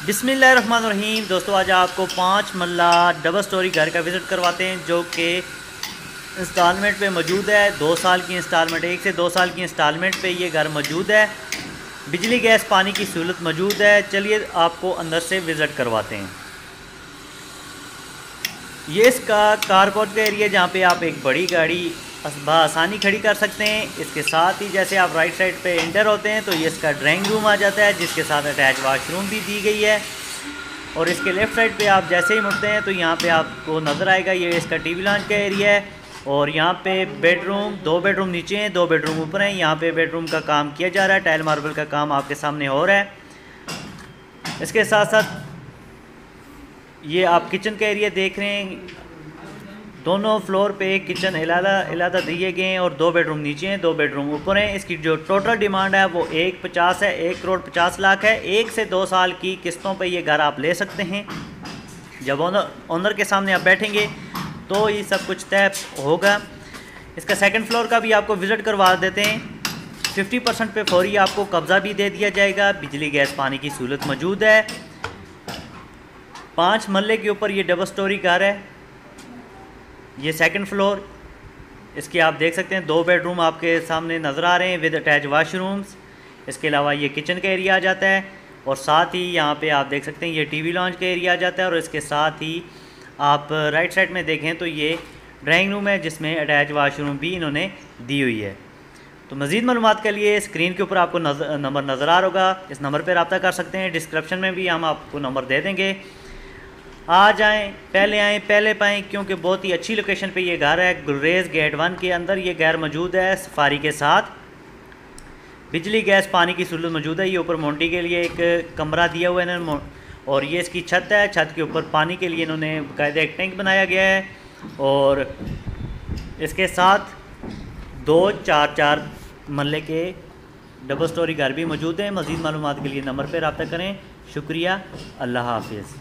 बिस्मिल्लाहिर्रहमानिर्रहीम। दोस्तों, आज आपको 5 मरला डबल स्टोरी घर का विज़िट करवाते हैं जो कि इंस्टॉलमेंट पे मौजूद है। 2 साल की इंस्टॉलमेंट, 1 से 2 साल की इंस्टॉलमेंट पे ये घर मौजूद है। बिजली गैस पानी की सहूलत मौजूद है। चलिए आपको अंदर से विज़िट करवाते हैं। ये इसका कारपोर्ट का एरिया जहाँ पे आप एक बड़ी गाड़ी आसानी खड़ी कर सकते हैं। इसके साथ ही जैसे आप राइट साइड पे एंटर होते हैं तो ये इसका ड्राइंग रूम आ जाता है जिसके साथ अटैच वाशरूम भी दी गई है। और इसके लेफ़्ट साइड पे आप जैसे ही मुड़ते हैं तो यहाँ पे आपको नज़र आएगा ये इसका टीवी लॉन्च का एरिया है। और यहाँ पे बेडरूम, 2 बेडरूम नीचे हैं, 2 बेडरूम ऊपर हैं। यहाँ पे बेडरूम का काम किया जा रहा है, टाइल मार्बल का काम आपके सामने हो रहा है। इसके साथ साथ ये आप किचन का एरिया देख रहे हैं। दोनों फ्लोर पे किचन अलग दिए गए हैं और 2 बेडरूम नीचे हैं, 2 बेडरूम ऊपर हैं। इसकी जो टोटल डिमांड है वो 1,50 है, 1,50,00,000 है। 1 से 2 साल की किस्तों पे ये घर आप ले सकते हैं। जब ओनर के सामने आप बैठेंगे तो ये सब कुछ तय होगा। इसका सेकंड फ्लोर का भी आपको विज़िट करवा देते हैं। 50% पे फौरी आपको कब्ज़ा भी दे दिया जाएगा। बिजली गैस पानी की सहूलत मौजूद है। 5 मरले के ऊपर ये डबल स्टोरी घर है। ये सेकंड फ्लोर, इसके आप देख सकते हैं 2 बेडरूम आपके सामने नज़र आ रहे हैं विद अटैच वाशरूम्स। इसके अलावा ये किचन का एरिया आ जाता है और साथ ही यहाँ पे आप देख सकते हैं ये टीवी लॉन्च का एरिया आ जाता है। और इसके साथ ही आप राइट साइड में देखें तो ये ड्राइंग रूम है जिसमें अटैच वाशरूम भी इन्होंने दी हुई है। तो मज़ीद मालूमात के लिए स्क्रीन के ऊपर आपको नंबर नज़र आ रहा होगा, इस नंबर पर रब्ता कर सकते हैं। डिस्क्रिप्शन में भी हम आपको नंबर दे देंगे। आ जाएं, आएँ पहले पाएँ, क्योंकि बहुत ही अच्छी लोकेशन पे ये घर है। गुलरेज गेट 1 के अंदर ये घर मौजूद है। सफारी के साथ बिजली गैस पानी की सहूलत मौजूद है। ये ऊपर मोंटी के लिए एक कमरा दिया हुआ है इन्होंने। और ये इसकी छत है। छत के ऊपर पानी के लिए इन्होंने बाकायदा एक टैंक बनाया गया है। और इसके साथ 2-4 मरले के डबल स्टोरी घर भी मौजूद हैं। मज़ीद मालूमात के लिए नंबर पर रब्ता करें। शुक्रिया। अल्लाह हाफिज़।